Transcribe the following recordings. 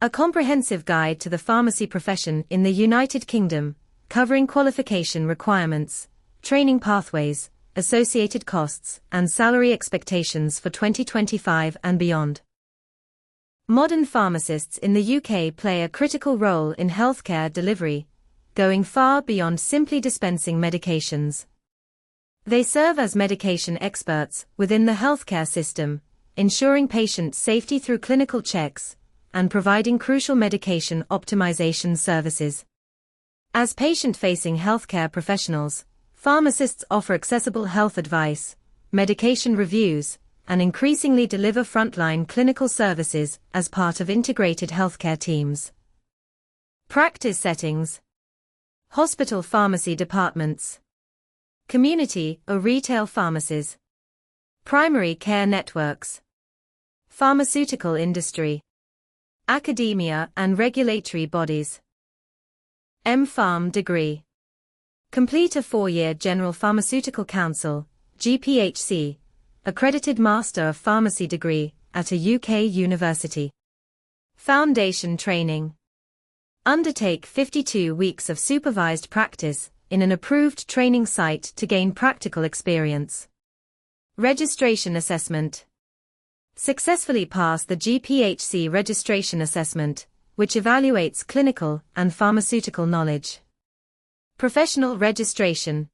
A comprehensive guide to the pharmacy profession in the United Kingdom, covering qualification requirements, training pathways, associated costs, and salary expectations for 2025 and beyond. Modern pharmacists in the UK play a critical role in healthcare delivery, going far beyond simply dispensing medications. They serve as medication experts within the healthcare system, ensuring patient safety through clinical checks, and providing crucial medication optimization services. As patient-facing healthcare professionals, pharmacists offer accessible health advice, medication reviews, and increasingly deliver frontline clinical services as part of integrated healthcare teams. Practice settings: hospital pharmacy departments, community or retail pharmacies, primary care networks, pharmaceutical industry, academia and regulatory bodies. MPharm degree. Complete a 4-year General Pharmaceutical Council (GPhC) accredited Master of Pharmacy degree at a UK university. Foundation training. Undertake 52 weeks of supervised practice in an approved training site to gain practical experience. Registration assessment. Successfully pass the GPhC registration assessment, which evaluates clinical and pharmaceutical knowledge. Professional registration.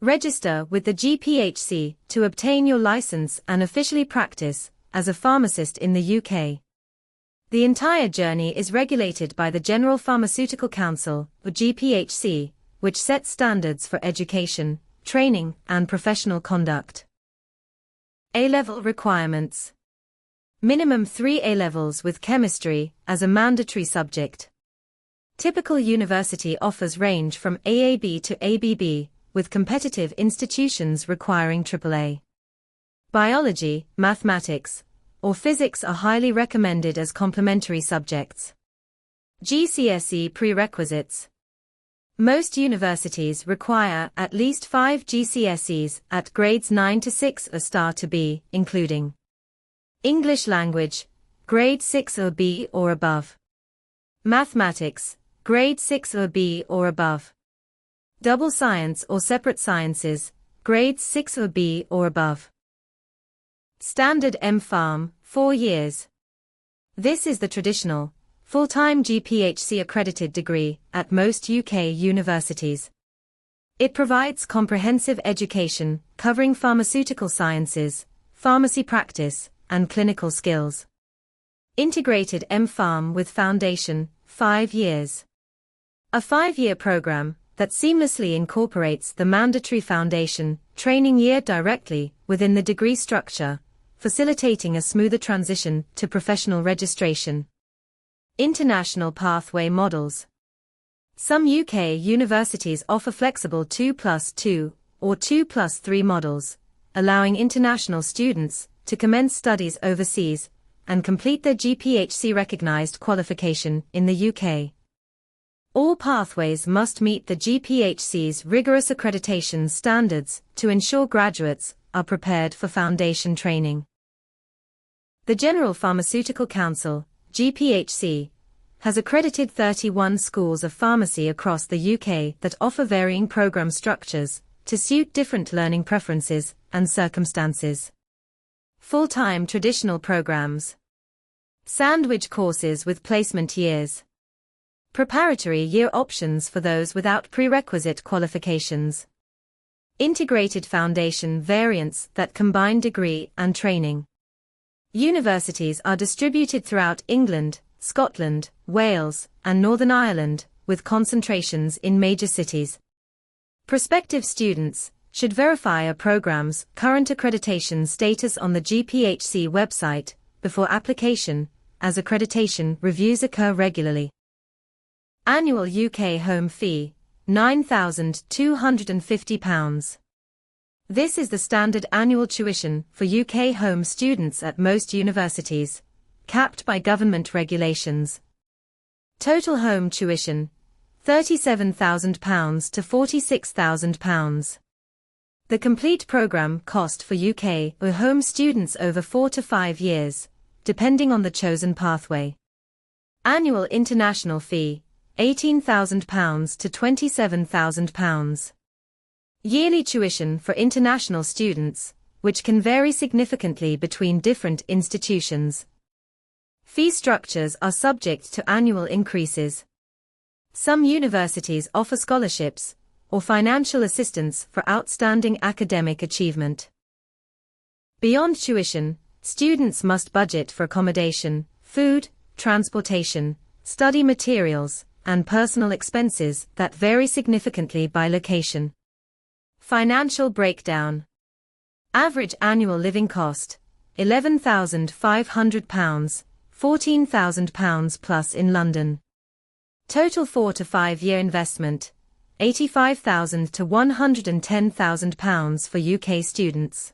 Register with the GPhC to obtain your license and officially practice as a pharmacist in the UK. The entire journey is regulated by the General Pharmaceutical Council, or GPhC, which sets standards for education, training, and professional conduct. A-level requirements. Minimum 3 A-levels with chemistry as a mandatory subject. Typical university offers range from AAB to ABB, with competitive institutions requiring AAA. Biology, mathematics, or physics are highly recommended as complementary subjects. GCSE prerequisites. Most universities require at least 5 GCSEs at grades 9 to 6 or star to B, including English language, grade 6 or B or above. Mathematics, grade 6 or B or above. Double science or separate sciences, grades 6 or B or above. Standard MPharm, 4 years. This is the traditional, full-time GPhC accredited degree at most UK universities. It provides comprehensive education covering pharmaceutical sciences, pharmacy practice, and clinical skills. Integrated MPharm with foundation, 5 years. A 5-year program that seamlessly incorporates the mandatory foundation training year directly within the degree structure, facilitating a smoother transition to professional registration. International pathway models. Some UK universities offer flexible 2+2 or 2+3 models, allowing international students to commence studies overseas and complete their GPhC recognized qualification in the UK. All pathways must meet the GPhC's rigorous accreditation standards to ensure graduates are prepared for foundation training. The General Pharmaceutical Council, GPhC, has accredited 31 schools of pharmacy across the UK that offer varying program structures to suit different learning preferences and circumstances. Full-time traditional programs. Sandwich courses with placement years. Preparatory year options for those without prerequisite qualifications. Integrated foundation variants that combine degree and training. Universities are distributed throughout England, Scotland, Wales, and Northern Ireland, with concentrations in major cities. Prospective students should verify a program's current accreditation status on the GPhC website before application, as accreditation reviews occur regularly. Annual UK home fee, £9,250. This is the standard annual tuition for UK home students at most universities, capped by government regulations. Total home tuition, £37,000 to £46,000. The complete program cost for UK or home students over 4 to 5 years, depending on the chosen pathway. Annual international fee, £18,000 to £27,000. Yearly tuition for international students, which can vary significantly between different institutions. Fee structures are subject to annual increases. Some universities offer scholarships or financial assistance for outstanding academic achievement. Beyond tuition, students must budget for accommodation, food, transportation, study materials, and personal expenses that vary significantly by location. Financial breakdown. Average annual living cost, £11,500, £14,000 plus in London. Total 4 to 5 year investment, £85,000 to £110,000 for UK students.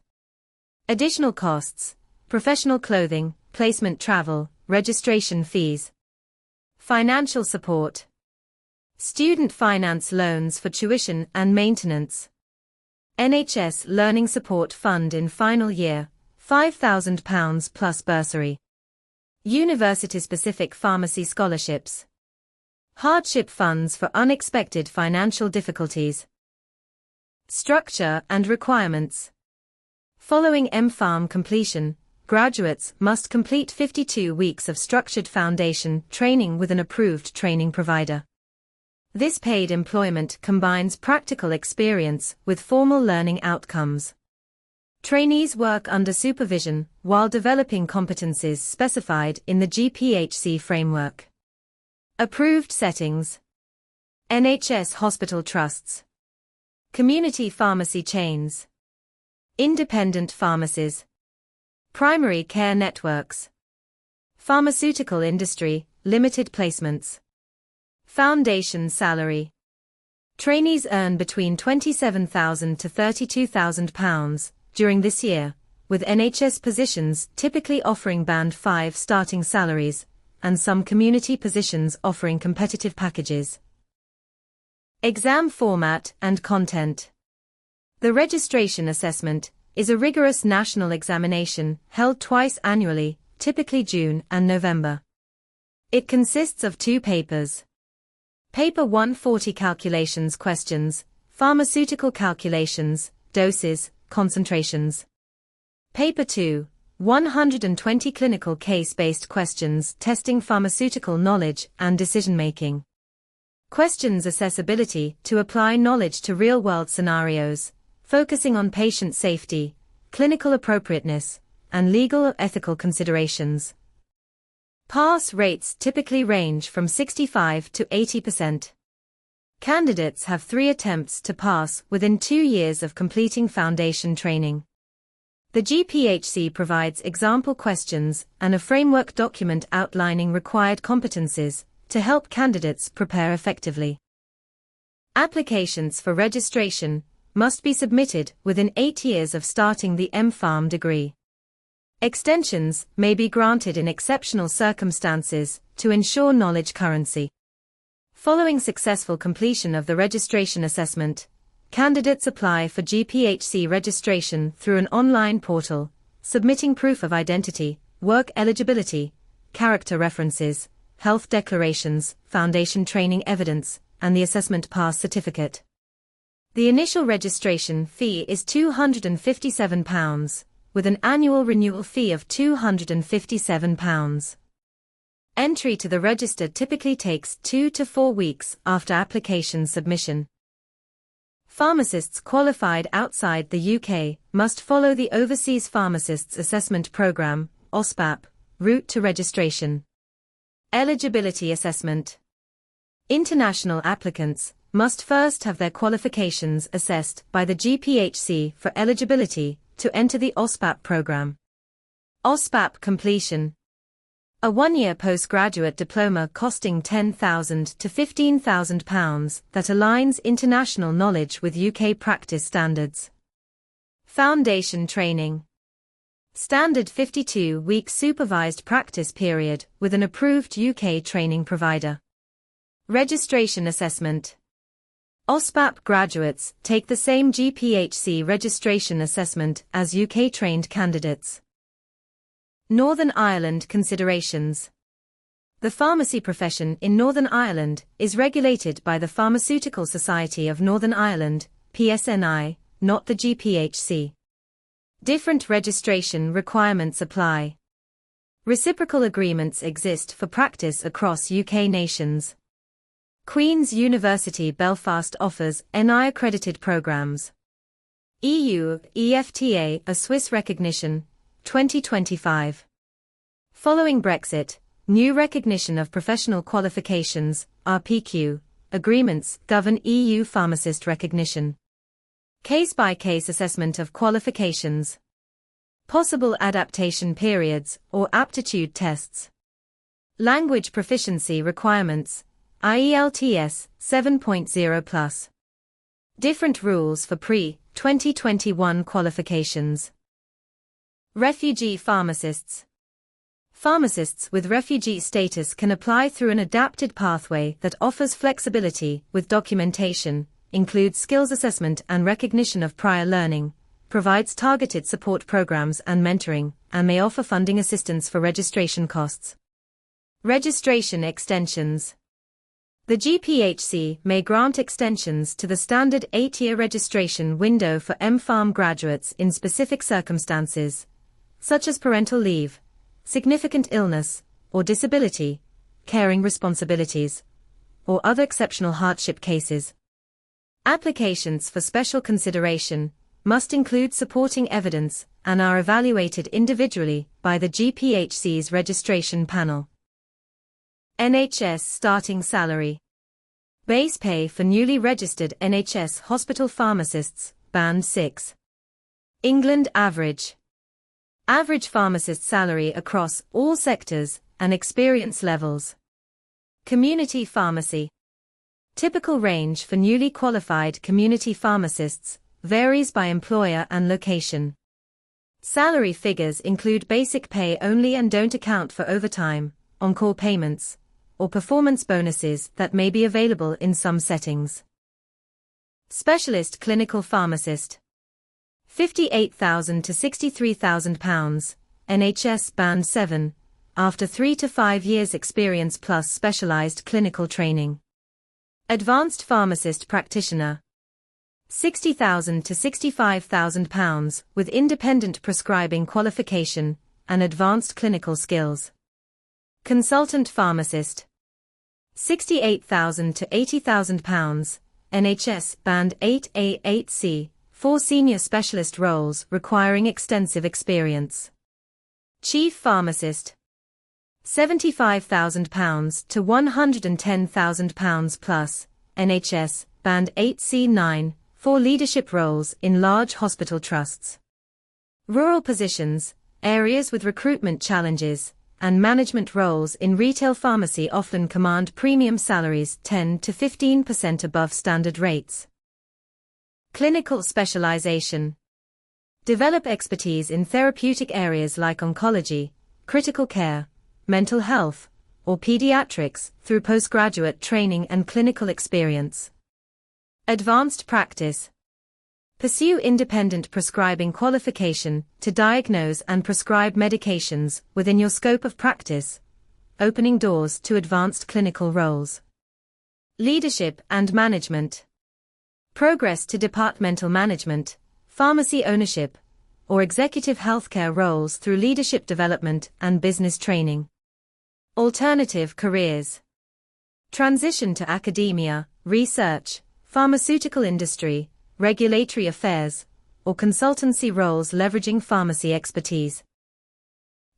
Additional costs, professional clothing, placement travel, registration fees. Financial support. Student finance loans for tuition and maintenance. NHS Learning Support Fund in final year, £5,000 plus bursary. University-specific pharmacy scholarships. Hardship funds for unexpected financial difficulties. Structure and requirements. Following MPharm completion, graduates must complete 52 weeks of structured foundation training with an approved training provider. This paid employment combines practical experience with formal learning outcomes. Trainees work under supervision while developing competencies specified in the GPhC framework. Approved settings. NHS hospital trusts. Community pharmacy chains. Independent pharmacies. Primary care networks. Pharmaceutical industry, limited placements. Foundation salary. Trainees earn between £27,000 to £32,000 during this year, with NHS positions typically offering Band 5 starting salaries, and some community positions offering competitive packages. Exam format and content. The registration assessment is a rigorous national examination held twice annually, typically June and November. It consists of 2 papers. Paper 1 40 calculations questions, pharmaceutical calculations, doses, concentrations. Paper 2 120 clinical case-based questions testing pharmaceutical knowledge and decision-making. Questions accessibility to apply knowledge to real-world scenarios, focusing on patient safety, clinical appropriateness, and legal or ethical considerations. Pass rates typically range from 65 to 80%. Candidates have 3 attempts to pass within 2 years of completing foundation training. The GPhC provides example questions and a framework document outlining required competencies to help candidates prepare effectively. Applications for registration must be submitted within 8 years of starting the MPharm degree. Extensions may be granted in exceptional circumstances to ensure knowledge currency. Following successful completion of the registration assessment, candidates apply for GPhC registration through an online portal, submitting proof of identity, work eligibility, character references, health declarations, foundation training evidence, and the assessment pass certificate. The initial registration fee is £257, with an annual renewal fee of £257. Entry to the register typically takes 2 to 4 weeks after application submission. Pharmacists qualified outside the UK must follow the Overseas Pharmacists Assessment Programme, OSPAP, route to registration. Eligibility assessment. International applicants must first have their qualifications assessed by the GPhC for eligibility to enter the OSPAP program. OSPAP completion. A 1-year postgraduate diploma costing £10,000 to £15,000 that aligns international knowledge with UK practice standards. Foundation training. Standard 52-week supervised practice period with an approved UK training provider. Registration assessment. OSPAP graduates take the same GPhC registration assessment as UK-trained candidates. Northern Ireland considerations. The pharmacy profession in Northern Ireland is regulated by the Pharmaceutical Society of Northern Ireland, PSNI, not the GPhC. Different registration requirements apply. Reciprocal agreements exist for practice across UK nations. Queen's University Belfast offers NI-accredited programs. EU, EFTA, a Swiss recognition, 2025. Following Brexit, new recognition of professional qualifications, RPQ, agreements govern EU pharmacist recognition. Case-by-case assessment of qualifications. Possible adaptation periods or aptitude tests. Language proficiency requirements, IELTS 7.0+. Different rules for pre-2021 qualifications. Refugee pharmacists. Pharmacists with refugee status can apply through an adapted pathway that offers flexibility with documentation, includes skills assessment and recognition of prior learning, provides targeted support programs and mentoring, and may offer funding assistance for registration costs. Registration extensions. The GPhC may grant extensions to the standard 8-year registration window for MPharm graduates in specific circumstances, such as parental leave, significant illness or disability, caring responsibilities, or other exceptional hardship cases. Applications for special consideration must include supporting evidence and are evaluated individually by the GPhC's registration panel. NHS starting salary. Base pay for newly registered NHS hospital pharmacists, Band 6. England average. Average pharmacist salary across all sectors and experience levels. Community pharmacy. Typical range for newly qualified community pharmacists varies by employer and location. Salary figures include basic pay only and don't account for overtime, on-call payments, or performance bonuses that may be available in some settings. Specialist clinical pharmacist. £58,000 to £63,000, NHS Band 7, after 3 to 5 years experience plus specialized clinical training. Advanced pharmacist practitioner. £60,000 to £65,000 with independent prescribing qualification and advanced clinical skills. Consultant pharmacist. £68,000 to £80,000, NHS Band 8A 8C, 4 senior specialist roles requiring extensive experience. Chief pharmacist. £75,000 to £110,000 plus, NHS Band 8C9, 4 leadership roles in large hospital trusts. Rural positions, areas with recruitment challenges, and management roles in retail pharmacy often command premium salaries 10 to 15% above standard rates. Clinical specialization. Develop expertise in therapeutic areas like oncology, critical care, mental health, or pediatrics through postgraduate training and clinical experience. Advanced practice. Pursue independent prescribing qualification to diagnose and prescribe medications within your scope of practice, opening doors to advanced clinical roles. Leadership and management. Progress to departmental management, pharmacy ownership, or executive healthcare roles through leadership development and business training. Alternative careers. Transition to academia, research, pharmaceutical industry, regulatory affairs, or consultancy roles leveraging pharmacy expertise.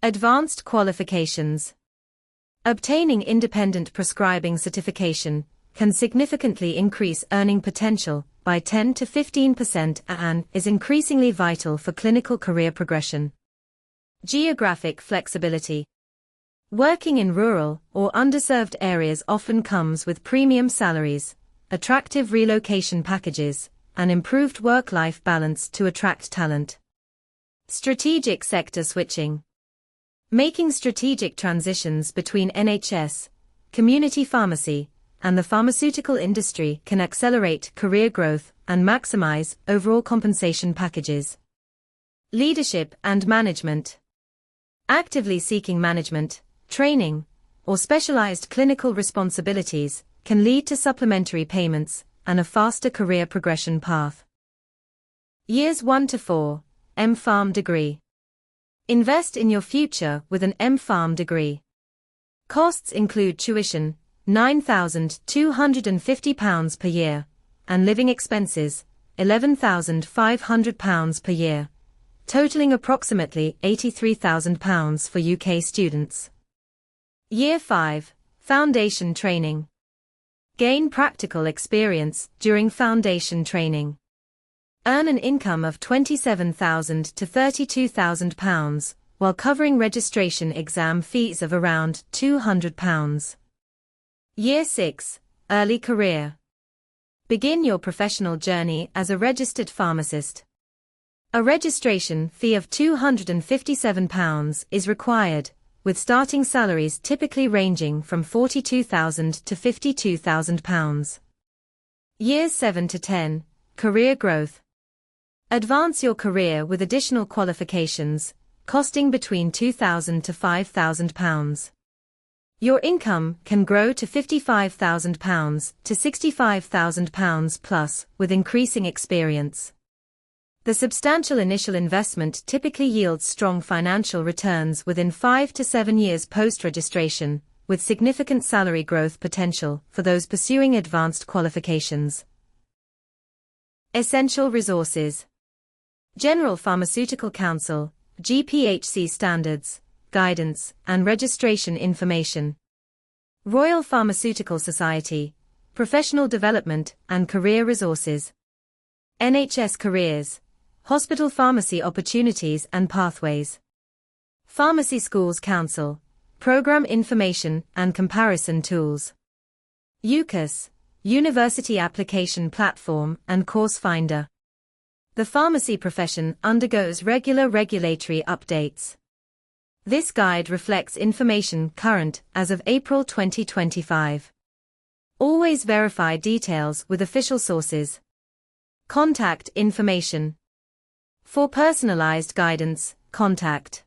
Advanced qualifications. Obtaining independent prescribing certification can significantly increase earning potential by 10 to 15% and is increasingly vital for clinical career progression. Geographic flexibility. Working in rural or underserved areas often comes with premium salaries, attractive relocation packages, and improved work-life balance to attract talent. Strategic sector switching. Making strategic transitions between NHS, community pharmacy, and the pharmaceutical industry can accelerate career growth and maximize overall compensation packages. Leadership and management. Actively seeking management, training, or specialized clinical responsibilities, can lead to supplementary payments and a faster career progression path. Years 1 to 4, MPharm degree. Invest in your future with an MPharm degree. Costs include tuition, £9,250 per year, and living expenses, £11,500 per year, totaling approximately £83,000 for UK students. Year 5, Foundation Training. Gain practical experience during foundation training. Earn an income of £27,000 to £32,000, while covering registration exam fees of around £200. Year 6, Early Career. Begin your professional journey as a registered pharmacist. A registration fee of £257 is required, with starting salaries typically ranging from £42,000 to £52,000. Years 7 to 10, Career Growth. Advance your career with additional qualifications, costing between £2,000 to £5,000. Your income can grow to £55,000 to £65,000 plus with increasing experience. The substantial initial investment typically yields strong financial returns within 5 to 7 years post-registration, with significant salary growth potential for those pursuing advanced qualifications. Essential resources: General Pharmaceutical Council, GPhC standards, guidance, and registration information. Royal Pharmaceutical Society, professional development and career resources. NHS careers, hospital pharmacy opportunities and pathways. Pharmacy Schools Council, program information and comparison tools. UCAS, University Application Platform and Course Finder. The pharmacy profession undergoes regular regulatory updates. This guide reflects information current as of April 2025. Always verify details with official sources. Contact information. For personalized guidance, contact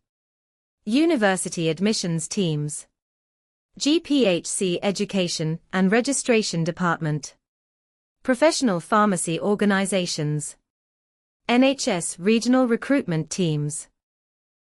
University Admissions Teams, GPhC Education and Registration Department, Professional Pharmacy Organizations, NHS Regional Recruitment Teams.